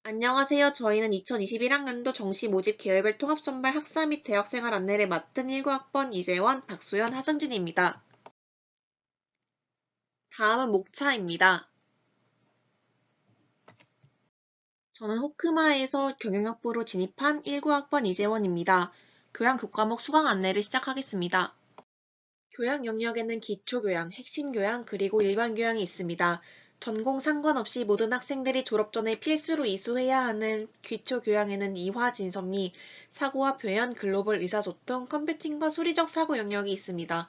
안녕하세요. 저희는 2021학년도 정시 모집 계열별 통합선발 학사 및 대학생활 안내를 맡은 19학번 이재원, 박소연, 하승진입니다. 다음은 목차입니다. 저는 호크마에서 경영학부로 진입한 19학번 이재원입니다. 교양 교과목 수강 안내를 시작하겠습니다. 교양 영역에는 기초교양, 핵심교양, 그리고 일반교양이 있습니다. 전공 상관없이 모든 학생들이 졸업 전에 필수로 이수해야 하는 기초교양에는 이화 진선미, 사고와 표현, 글로벌 의사소통, 컴퓨팅과 수리적 사고 영역이 있습니다.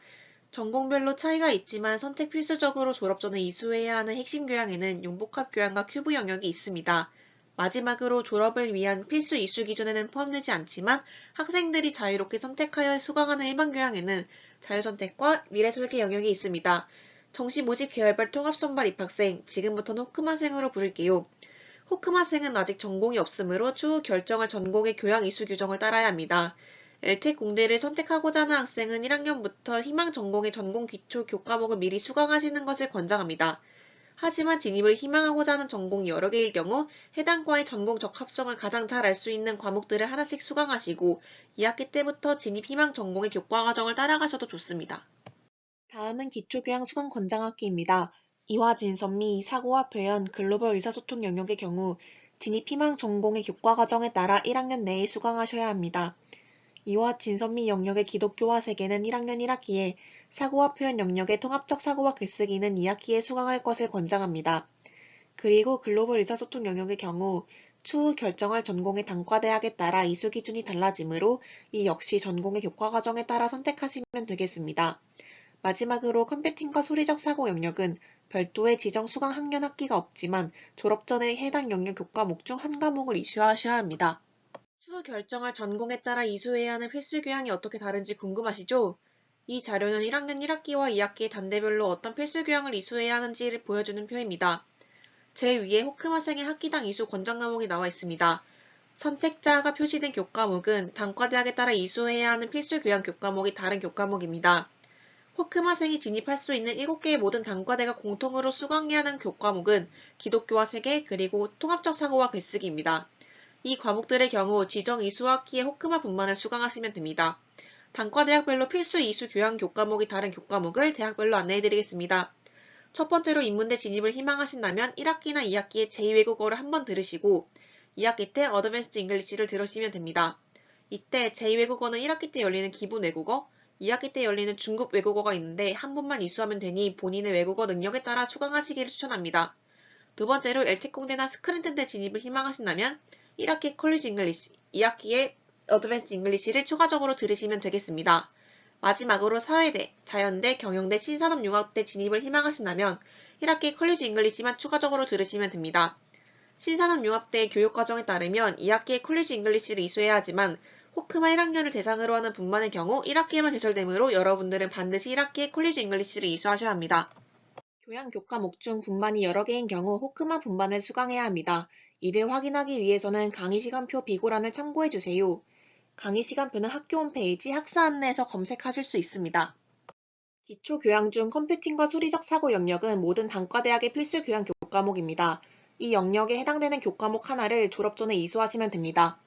전공별로 차이가 있지만 선택 필수적으로 졸업 전에 이수해야 하는 핵심교양에는 융복합교양과 큐브 영역이 있습니다. 마지막으로 졸업을 위한 필수 이수 기준에는 포함되지 않지만 학생들이 자유롭게 선택하여 수강하는 일반교양에는 자유선택과 미래설계 영역이 있습니다. 정시 모집 계열별 통합선발 입학생, 지금부터는 호크마생으로 부를게요. 호크마생은 아직 전공이 없으므로 추후 결정할 전공의 교양 이수 규정을 따라야 합니다. LTEC 공대를 선택하고자 하는 학생은 1학년부터 희망 전공의 전공 기초 교과목을 미리 수강하시는 것을 권장합니다. 하지만 진입을 희망하고자 하는 전공이 여러 개일 경우 해당 과의 전공 적합성을 가장 잘 알 수 있는 과목들을 하나씩 수강하시고 2학기 때부터 진입 희망 전공의 교과 과정을 따라가셔도 좋습니다. 다음은 기초교양 수강 권장학기입니다. 이화 진선미, 사고와 표현, 글로벌 의사소통 영역의 경우 진입 희망 전공의 교과 과정에 따라 1학년 내에 수강하셔야 합니다. 이화 진선미 영역의 기독교와 세계는 1학년 1학기에, 사고와 표현 영역의 통합적 사고와 글쓰기는 2학기에 수강할 것을 권장합니다. 그리고 글로벌 의사소통 영역의 경우 추후 결정할 전공의 단과대학에 따라 이수 기준이 달라지므로 이 역시 전공의 교과 과정에 따라 선택하시면 되겠습니다. 마지막으로 컴퓨팅과 소리적 사고 영역은 별도의 지정 수강 학년 학기가 없지만 졸업 전에 해당 영역 교과목 중 한 과목을 이수하셔야 합니다. 추후 결정할 전공에 따라 이수해야 하는 필수 교양이 어떻게 다른지 궁금하시죠? 이 자료는 1학년 1학기와 2학기 단대별로 어떤 필수 교양을 이수해야 하는지를 보여주는 표입니다. 제일 위에 호크마생의 학기당 이수 권장 과목이 나와 있습니다. 선택자가 표시된 교과목은 단과대학에 따라 이수해야 하는 필수 교양 교과목이 다른 교과목입니다. 호크마생이 진입할 수 있는 7개의 모든 단과대가 공통으로 수강해야 하는 교과목은 기독교와 세계, 그리고 통합적 사고와 글쓰기입니다. 이 과목들의 경우 지정 이수 학기에 호크마 분만을 수강하시면 됩니다. 단과대학별로 필수 이수 교양 교과목이 다른 교과목을 대학별로 안내해드리겠습니다. 첫 번째로 인문대 진입을 희망하신다면 1학기나 2학기에 제2외국어를 한번 들으시고 2학기 때 어드밴스드 잉글리시를 들으시면 됩니다. 이때 제2외국어는 1학기 때 열리는 기본 외국어, 2학기 때 열리는 중급 외국어가 있는데 한 번만 이수하면 되니 본인의 외국어 능력에 따라 수강하시기를 추천합니다. 두 번째로 LTEC 공대나 스크랜턴대 진입을 희망하신다면 1학기 컬리지 잉글리시, 2학기에 어드밴스드 잉글리시를 추가적으로 들으시면 되겠습니다. 마지막으로 사회대, 자연대, 경영대, 신산업융합대 진입을 희망하신다면 1학기 컬리지 잉글리시만 추가적으로 들으시면 됩니다. 신산업융합대 교육과정에 따르면 2학기에 컬리지 잉글리시를 이수해야 하지만 호크마 1학년을 대상으로 하는 분만의 경우 1학기에만 개설되므로 여러분들은 반드시 1학기에 컬리지 잉글리시를 이수하셔야 합니다. 교양 교과목 중 분반이 여러 개인 경우 호크마 분반을 수강해야 합니다. 이를 확인하기 위해서는 강의 시간표 비고란을 참고해 주세요. 강의 시간표는 학교 홈페이지 학사 안내에서 검색하실 수 있습니다. 기초 교양 중 컴퓨팅과 수리적 사고 영역은 모든 단과대학의 필수 교양 교과목입니다. 이 영역에 해당되는 교과목 하나를 졸업 전에 이수하시면 됩니다.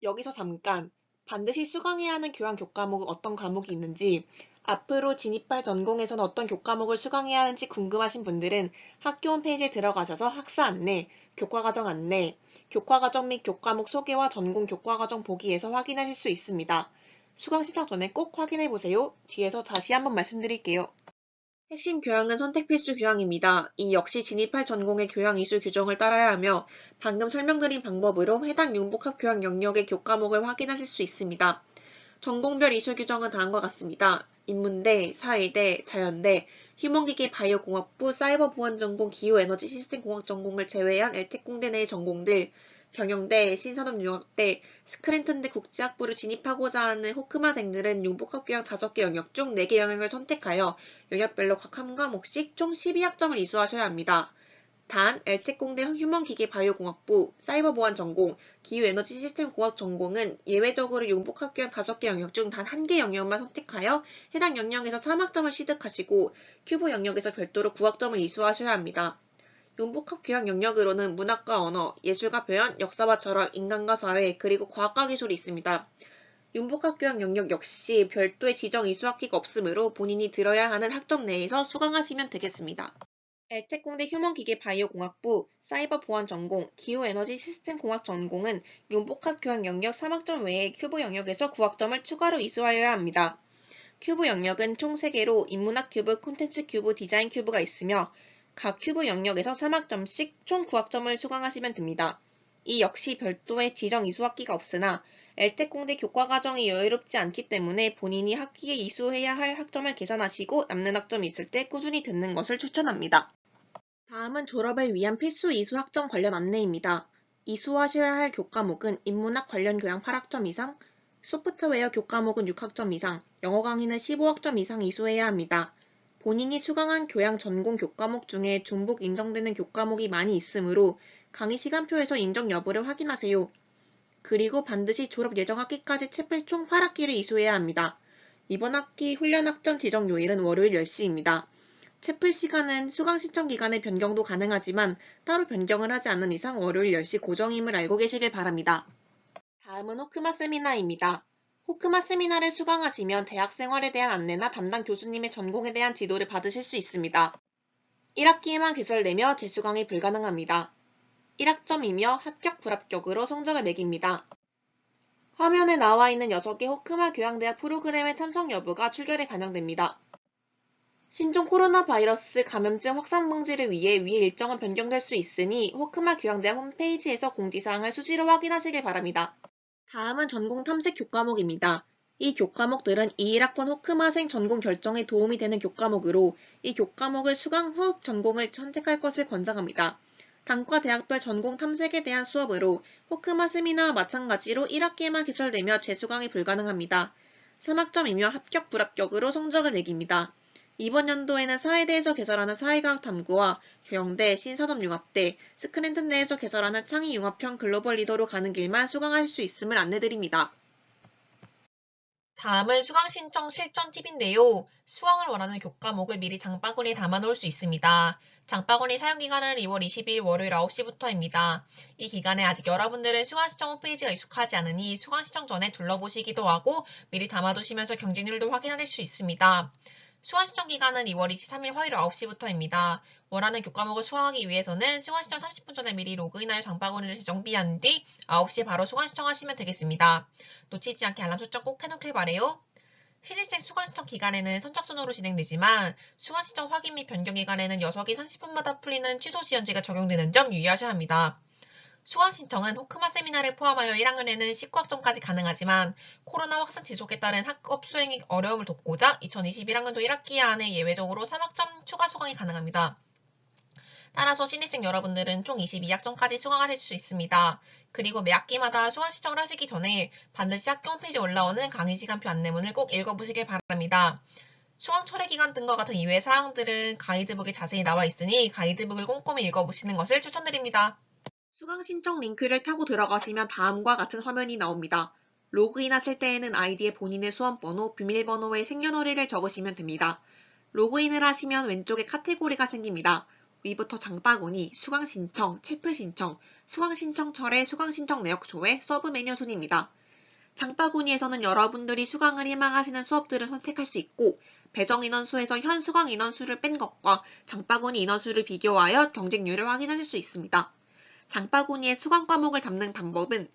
여기서 잠깐, 반드시 수강해야 하는 교양 교과목은 어떤 과목이 있는지, 앞으로 진입할 전공에서는 어떤 교과목을 수강해야 하는지 궁금하신 분들은 학교 홈페이지에 들어가셔서 학사 안내, 교과과정 안내, 교과과정 및 교과목 소개와 전공 교과과정 보기에서 확인하실 수 있습니다. 수강 신청 전에 꼭 확인해보세요. 뒤에서 다시 한번 말씀드릴게요. 핵심 교양은 선택 필수 교양입니다. 이 역시 진입할 전공의 교양 이수 규정을 따라야 하며 방금 설명드린 방법으로 해당 융복합 교양 영역의 교과목을 확인하실 수 있습니다. 전공별 이수 규정은 다음과 같습니다. 인문대, 사회대, 자연대, 휴먼기계 바이오공학부, 사이버보안전공, 기후에너지 시스템공학 전공을 제외한 LTEC 공대 내 전공들, 경영대, 신산업융합대, 스크랜턴대 국제학부를 진입하고자 하는 호크마생들은 융복합교양 5개 영역 중 4개 영역을 선택하여 영역별로 각 한 과목씩 총 12학점을 이수하셔야 합니다. 단, LTEC 공대 휴먼기계 바이오공학부, 사이버보안 전공, 기후에너지 시스템 공학 전공은 예외적으로 융복합교양 5개 영역 중 단 1개 영역만 선택하여 해당 영역에서 3학점을 취득하시고 큐브 영역에서 별도로 9학점을 이수하셔야 합니다. 융복합 교양 영역으로는 문학과 언어, 예술과 표현, 역사와 철학, 인간과 사회, 그리고 과학과 기술이 있습니다. 융복합 교양 영역 역시 별도의 지정 이수학기가 없으므로 본인이 들어야 하는 학점 내에서 수강하시면 되겠습니다. 엘텍공대 휴먼기계바이오공학부, 사이버보안 전공, 기후에너지 시스템공학 전공은 융복합 교양 영역 3학점 외에 큐브 영역에서 9학점을 추가로 이수하여야 합니다. 큐브 영역은 총 3개로 인문학 큐브, 콘텐츠 큐브, 디자인 큐브가 있으며 각 큐브 영역에서 3학점씩 총 9학점을 수강하시면 됩니다. 이 역시 별도의 지정 이수학기가 없으나 엘텍공대 교과과정이 여유롭지 않기 때문에 본인이 학기에 이수해야 할 학점을 계산하시고 남는 학점이 있을 때 꾸준히 듣는 것을 추천합니다. 다음은 졸업을 위한 필수 이수 학점 관련 안내입니다. 이수하셔야 할 교과목은 인문학 관련 교양 8학점 이상, 소프트웨어 교과목은 6학점 이상, 영어 강의는 15학점 이상 이수해야 합니다. 본인이 수강한 교양 전공 교과목 중에 중복 인정되는 교과목이 많이 있으므로 강의 시간표에서 인정 여부를 확인하세요. 그리고 반드시 졸업 예정 학기까지 채플 총 8학기를 이수해야 합니다. 이번 학기 훈련 학점 지정 요일은 월요일 10시입니다. 채플 시간은 수강 신청 기간의 변경도 가능하지만 따로 변경을 하지 않는 이상 월요일 10시 고정임을 알고 계시길 바랍니다. 다음은 호크마 세미나입니다. 호크마 세미나를 수강하시면 대학 생활에 대한 안내나 담당 교수님의 전공에 대한 지도를 받으실 수 있습니다. 1학기에만 개설되며 재수강이 불가능합니다. 1학점이며 합격 불합격으로 성적을 매깁니다. 화면에 나와 있는 6개 호크마 교양대학 프로그램의 참석 여부가 출결에 반영됩니다. 신종 코로나 바이러스 감염증 확산 방지를 위해 위 일정은 변경될 수 있으니 호크마 교양대학 홈페이지에서 공지사항을 수시로 확인하시길 바랍니다. 다음은 전공 탐색 교과목입니다. 이 교과목들은 21학번 호크마생 전공 결정에 도움이 되는 교과목으로 이 교과목을 수강 후 전공을 선택할 것을 권장합니다. 단과 대학별 전공 탐색에 대한 수업으로 호크마 세미나와 마찬가지로 1학기에만 개설되며 재수강이 불가능합니다. 3학점이며 합격 불합격으로 성적을 매깁니다. 이번 연도에는 사회대에서 개설하는 사회과학 탐구와 경영대, 신산업융합대, 스크랜턴 대에서 개설하는 창의융합형 글로벌 리더로 가는 길만 수강할 수 있음을 안내드립니다. 다음은 수강 신청 실전 팁인데요. 수강을 원하는 교과목을 미리 장바구니에 담아놓을 수 있습니다. 장바구니 사용기간은 2월 20일 월요일 9시부터입니다. 이 기간에 아직 여러분들은 수강 신청 홈페이지가 익숙하지 않으니 수강 신청 전에 둘러보시기도 하고 미리 담아두시면서 경쟁률도 확인하실 수 있습니다. 수강 신청 기간은 2월 23일 화요일 9시부터입니다. 원하는 교과목을 수강하기 위해서는 수강 신청 30분 전에 미리 로그인하여 장바구니를 재정비한 뒤 9시에 바로 수강 신청하시면 되겠습니다. 놓치지 않게 알람 설정 꼭 해놓길 바래요. 신입생 수강 신청 기간에는 선착순으로 진행되지만 수강 신청 확인 및 변경 기간에는 녀석이 30분마다 풀리는 취소 지연제가 적용되는 점 유의하셔야 합니다. 수강 신청은 호크마 세미나를 포함하여 1학년에는 19학점까지 가능하지만 코로나 확산 지속에 따른 학업 수행의 어려움을 돕고자 2021학년도 1학기 안에 예외적으로 3학점 추가 수강이 가능합니다. 따라서 신입생 여러분들은 총 22학점까지 수강하실 수 있습니다. 그리고 매 학기마다 수강 신청을 하시기 전에 반드시 학교 홈페이지에 올라오는 강의 시간표 안내문을 꼭 읽어보시길 바랍니다. 수강 철회 기간 등과 같은 이외의 사항들은 가이드북에 자세히 나와 있으니 가이드북을 꼼꼼히 읽어보시는 것을 추천드립니다. 수강 신청 링크를 타고 들어가시면 다음과 같은 화면이 나옵니다. 로그인하실 때에는 아이디에 본인의 수험번호, 비밀번호에 생년월일을 적으시면 됩니다. 로그인을 하시면 왼쪽에 카테고리가 생깁니다. 위부터 장바구니, 수강 신청, 채플 신청, 수강 신청철의 수강 신청 내역 조회, 서브 메뉴 순입니다. 장바구니에서는 여러분들이 수강을 희망하시는 수업들을 선택할 수 있고 배정 인원수에서 현 수강 인원수를 뺀 것과 장바구니 인원수를 비교하여 경쟁률을 확인하실 수 있습니다. 장바구니에 수강 과목을 담는 방법은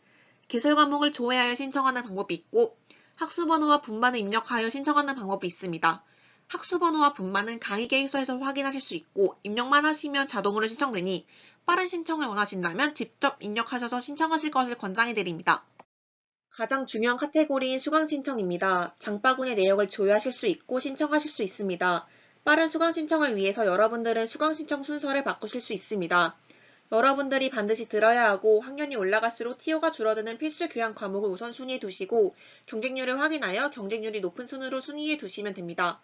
개설 과목을 조회하여 신청하는 방법이 있고 학수번호와 분반을 입력하여 신청하는 방법이 있습니다. 학수번호와 분반은 강의 계획서에서 확인하실 수 있고 입력만 하시면 자동으로 신청되니 빠른 신청을 원하신다면 직접 입력하셔서 신청하실 것을 권장해드립니다. 가장 중요한 카테고리인 수강 신청입니다. 장바구니 내역을 조회하실 수 있고 신청하실 수 있습니다. 빠른 수강 신청을 위해서 여러분들은 수강 신청 순서를 바꾸실 수 있습니다. 여러분들이 반드시 들어야 하고 학년이 올라갈수록 티오가 줄어드는 필수 교양 과목을 우선순위에 두시고 경쟁률을 확인하여 경쟁률이 높은 순으로 순위에 두시면 됩니다.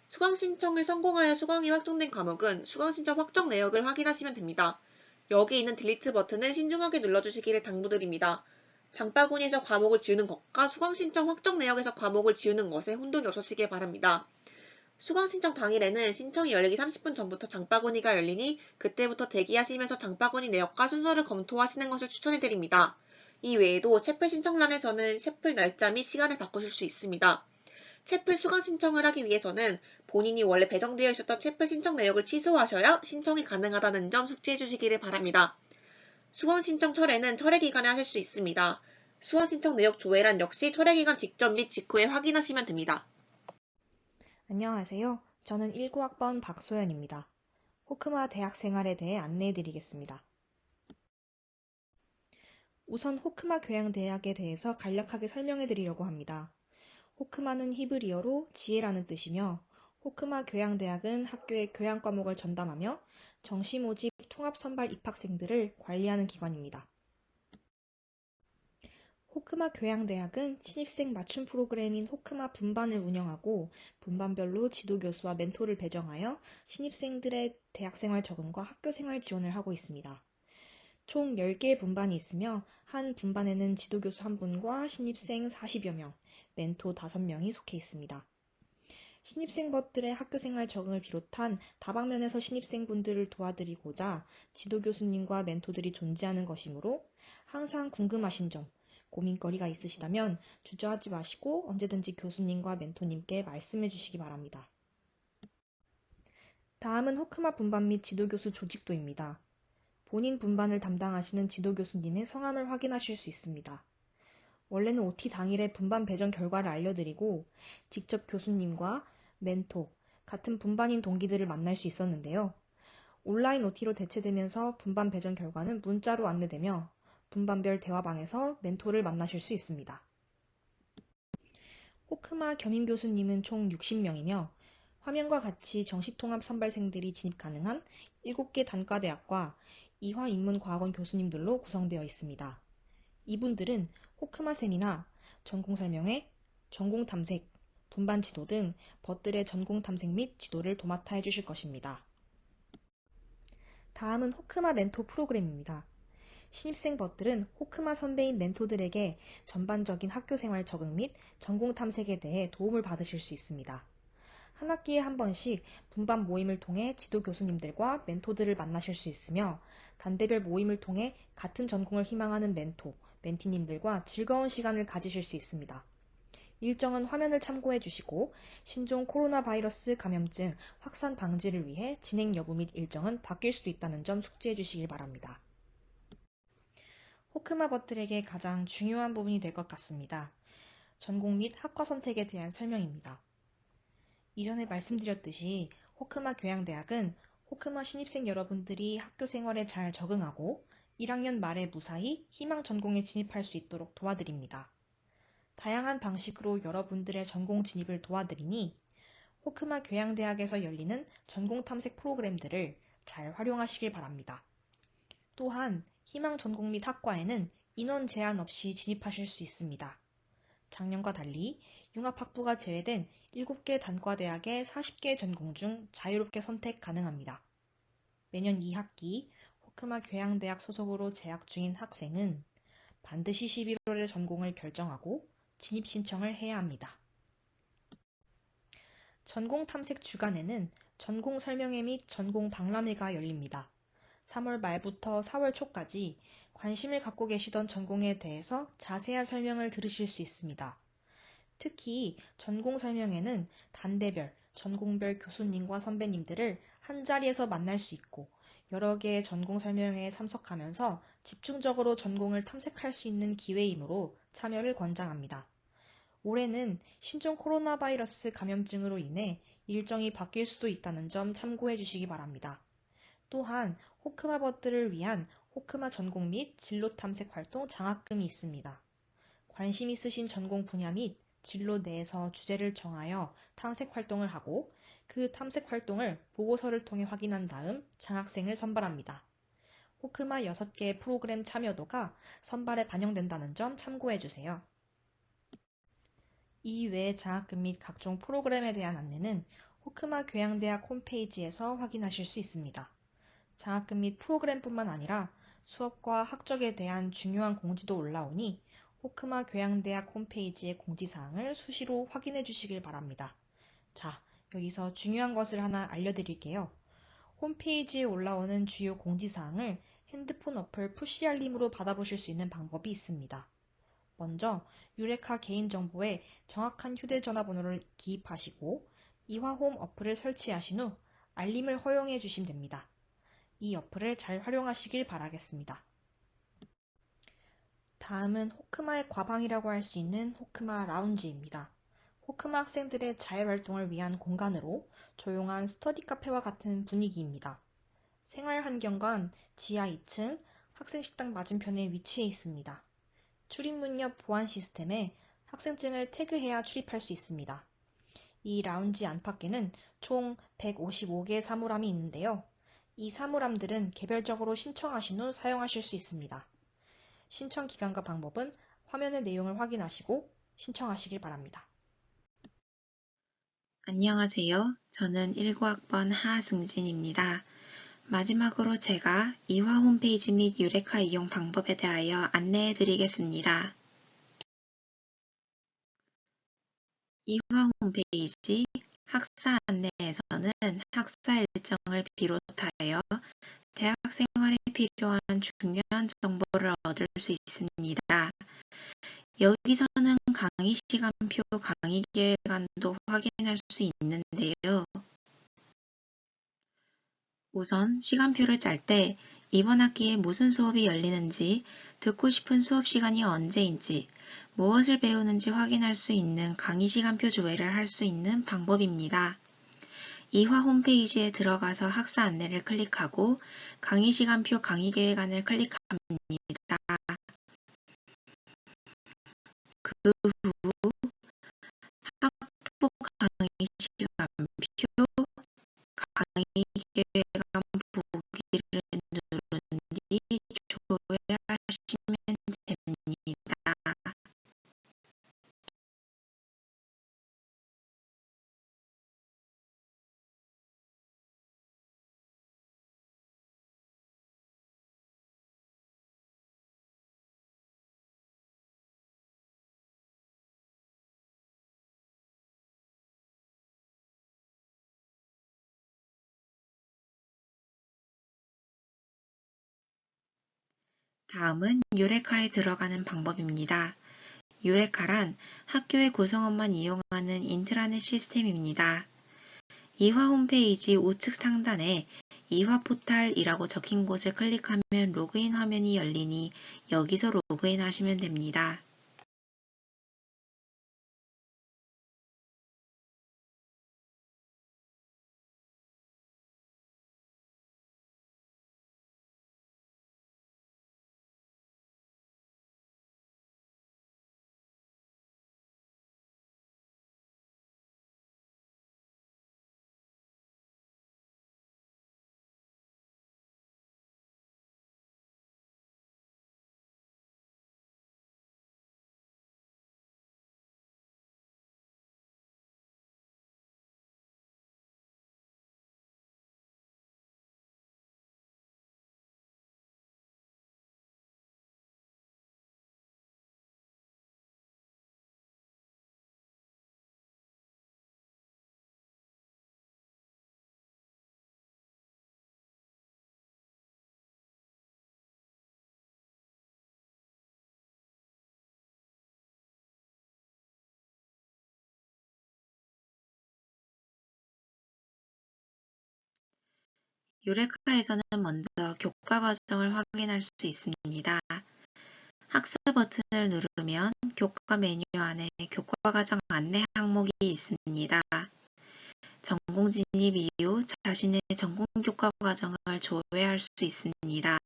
수강 신청을 성공하여 수강이 확정된 과목은 수강 신청 확정 내역을 확인하시면 됩니다. 여기 있는 딜리트 버튼을 신중하게 눌러주시기를 당부드립니다. 장바구니에서 과목을 지우는 것과 수강 신청 확정 내역에서 과목을 지우는 것에 혼동이 없으시길 바랍니다. 수강 신청 당일에는 신청이 열리기 30분 전부터 장바구니가 열리니 그때부터 대기하시면서 장바구니 내역과 순서를 검토하시는 것을 추천해드립니다. 이 외에도 채플 신청란에서는 채플 날짜 및 시간을 바꾸실 수 있습니다. 채플 수강 신청을 하기 위해서는 본인이 원래 배정되어 있었던 채플 신청 내역을 취소하셔야 신청이 가능하다는 점 숙지해 주시기를 바랍니다. 수강 신청 철회는 철회 기간에 하실 수 있습니다. 수강 신청 내역 조회란 역시 철회 기간 직전 및 직후에 확인하시면 됩니다. 안녕하세요. 저는 19학번 박소연입니다. 호크마 대학 생활에 대해 안내해 드리겠습니다. 우선 호크마 교양대학에 대해서 간략하게 설명해 드리려고 합니다. 호크마는 히브리어로 지혜라는 뜻이며 호크마 교양대학은 학교의 교양 과목을 전담하며 정시 모집 통합 선발 입학생들을 관리하는 기관입니다. 호크마 교양대학은 신입생 맞춤 프로그램인 호크마 분반을 운영하고 분반별로 지도교수와 멘토를 배정하여 신입생들의 대학생활 적응과 학교생활 지원을 하고 있습니다. 총 10개의 분반이 있으며 한 분반에는 지도교수 1분과 신입생 40여 명, 멘토 5명이 속해 있습니다. 신입생들의 학교생활 적응을 비롯한 다방면에서 신입생분들을 도와드리고자 지도교수님과 멘토들이 존재하는 것이므로 항상 궁금하신 점, 고민거리가 있으시다면 주저하지 마시고 언제든지 교수님과 멘토님께 말씀해 주시기 바랍니다. 다음은 호크마 분반 및 지도교수 조직도입니다. 본인 분반을 담당하시는 지도교수님의 성함을 확인하실 수 있습니다. 원래는 OT 당일에 분반 배정 결과를 알려드리고 직접 교수님과 멘토, 같은 분반인 동기들을 만날 수 있었는데요. 온라인 OT로 대체되면서 분반 배정 결과는 문자로 안내되며 분반별 대화방에서 멘토를 만나실 수 있습니다. 호크마 겸임 교수님은 총 60명이며 화면과 같이 정시통합 선발생들이 진입 가능한 7개 단과대학과 이화인문과학원 교수님들로 구성되어 있습니다. 이분들은 호크마 세미나, 전공 설명회, 전공 탐색, 분반 지도 등 벗들의 전공 탐색 및 지도를 도맡아 해주실 것입니다. 다음은 호크마 멘토 프로그램입니다. 신입생 벗들은 호크마 선배인 멘토들에게 전반적인 학교생활 적응 및 전공 탐색에 대해 도움을 받으실 수 있습니다. 한 학기에 한 번씩 분반 모임을 통해 지도 교수님들과 멘토들을 만나실 수 있으며 단대별 모임을 통해 같은 전공을 희망하는 멘토, 멘티님들과 즐거운 시간을 가지실 수 있습니다. 일정은 화면을 참고해 주시고 신종 코로나 바이러스 감염증 확산 방지를 위해 진행 여부 및 일정은 바뀔 수도 있다는 점 숙지해 주시길 바랍니다. 호크마 버틀에게 가장 중요한 부분이 될 것 같습니다. 전공 및 학과 선택에 대한 설명입니다. 이전에 말씀드렸듯이 호크마 교양대학은 호크마 신입생 여러분들이 학교 생활에 잘 적응하고 1학년 말에 무사히 희망 전공에 진입할 수 있도록 도와드립니다. 다양한 방식으로 여러분들의 전공 진입을 도와드리니 호크마 교양대학에서 열리는 전공 탐색 프로그램들을 잘 활용하시길 바랍니다. 또한 희망 전공 및 학과에는 인원 제한 없이 진입하실 수 있습니다. 작년과 달리 융합학부가 제외된 7개 단과대학의 40개 전공 중 자유롭게 선택 가능합니다. 매년 2학기 호크마 교양대학 소속으로 재학 중인 학생은 반드시 11월에 전공을 결정하고 진입 신청을 해야 합니다. 전공 탐색 주간에는 전공 설명회 및 전공 박람회가 열립니다. 3월 말부터 4월 초까지 관심을 갖고 계시던 전공에 대해서 자세한 설명을 들으실 수 있습니다. 특히 전공 설명회는 단대별, 전공별 교수님과 선배님들을 한자리에서 만날 수 있고 여러 개의 전공 설명회에 참석하면서 집중적으로 전공을 탐색할 수 있는 기회이므로 참여를 권장합니다. 올해는 신종 코로나 바이러스 감염증으로 인해 일정이 바뀔 수도 있다는 점 참고해 주시기 바랍니다. 또한 호크마 벗들을 위한 호크마 전공 및 진로 탐색 활동 장학금이 있습니다. 관심 있으신 전공 분야 및 진로 내에서 주제를 정하여 탐색 활동을 하고 그 탐색 활동을 보고서를 통해 확인한 다음 장학생을 선발합니다. 호크마 6개의 프로그램 참여도가 선발에 반영된다는 점 참고해 주세요. 이외의 장학금 및 각종 프로그램에 대한 안내는 호크마 교양대학 홈페이지에서 확인하실 수 있습니다. 장학금 및 프로그램뿐만 아니라 수업과 학적에 대한 중요한 공지도 올라오니 호크마 교양대학 홈페이지의 공지사항을 수시로 확인해 주시길 바랍니다. 자, 여기서 중요한 것을 하나 알려드릴게요. 홈페이지에 올라오는 주요 공지사항을 핸드폰 어플 푸시 알림으로 받아보실 수 있는 방법이 있습니다. 먼저 유레카 개인정보에 정확한 휴대전화 번호를 기입하시고 이화홈 어플을 설치하신 후 알림을 허용해 주시면 됩니다. 이 어플을 잘 활용하시길 바라겠습니다. 다음은 호크마의 과방이라고 할 수 있는 호크마 라운지입니다. 호크마 학생들의 자율활동을 위한 공간으로 조용한 스터디 카페와 같은 분위기입니다. 생활 환경관 지하 2층 학생식당 맞은편에 위치해 있습니다. 출입문 옆 보안 시스템에 학생증을 태그해야 출입할 수 있습니다. 이 라운지 안팎에는 총 155개의 사물함이 있는데요. 이 사물함들은 개별적으로 신청하신 후 사용하실 수 있습니다. 신청 기간과 방법은 화면의 내용을 확인하시고 신청하시길 바랍니다. 안녕하세요. 저는 19학번 하승진입니다. 마지막으로 제가 이화 홈페이지 및 유레카 이용 방법에 대하여 안내해 드리겠습니다. 이화 홈페이지 학사 안내에서는 학사 일정을 비롯하여 대학 생활에 필요한 중요한 정보를 얻을 수 있습니다. 여기서는 강의 시간표, 강의 계획안도 확인할 수 있는데요. 우선 시간표를 짤 때 이번 학기에 무슨 수업이 열리는지, 듣고 싶은 수업 시간이 언제인지, 무엇을 배우는지 확인할 수 있는 강의 시간표 조회를 할 수 있는 방법입니다. 이화 홈페이지에 들어가서 학사 안내를 클릭하고 강의 시간표 강의 계획안을 클릭합니다. 그 후 학부 강의 시간표, 강의 계획안 보기를 누른 뒤 조회하시면 됩니다. 다음은 유레카에 들어가는 방법입니다. 유레카란 학교의 구성원만 이용하는 인트라넷 시스템입니다. 이화 홈페이지 우측 상단에 이화 포탈이라고 적힌 곳을 클릭하면 로그인 화면이 열리니 여기서 로그인 하시면 됩니다. 유레카에서는 먼저 교과 과정을 확인할 수 있습니다. 학습 버튼을 누르면 교과 메뉴 안에 교과 과정 안내 항목이 있습니다. 전공 진입 이후 자신의 전공 교과 과정을 조회할 수 있습니다.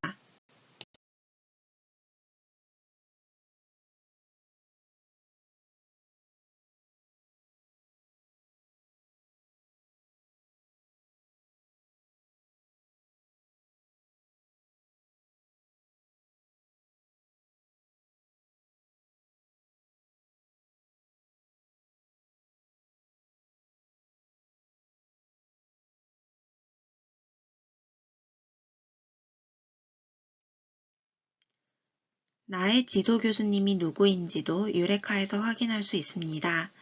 나의 지도 교수님이 누구인지도 유레카에서 확인할 수 있습니다.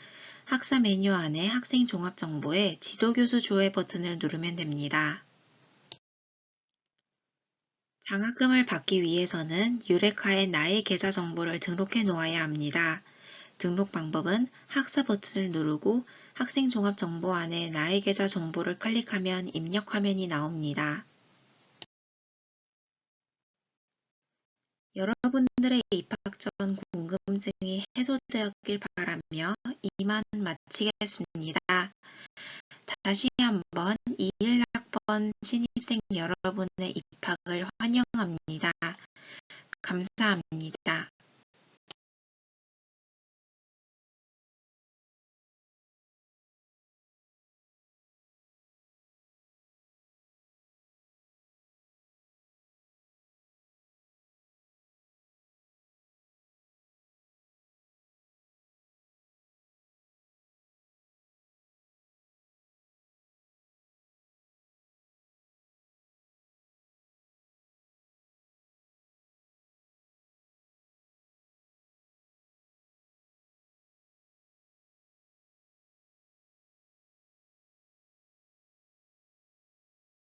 학사 메뉴 안에 학생 종합 정보에 지도교수 조회 버튼을 누르면 됩니다. 장학금을 받기 위해서는 유레카에 나의 계좌 정보를 등록해 놓아야 합니다. 등록 방법은 학사 버튼을 누르고 학생 종합 정보 안에 나의 계좌 정보를 클릭하면 입력 화면이 나옵니다. 여러분들의 입학 전 궁금증이 해소되었길 바라며 이만 마치겠습니다. 다시 한번 21학번 신입생 여러분의 입학을 환영합니다. 감사합니다.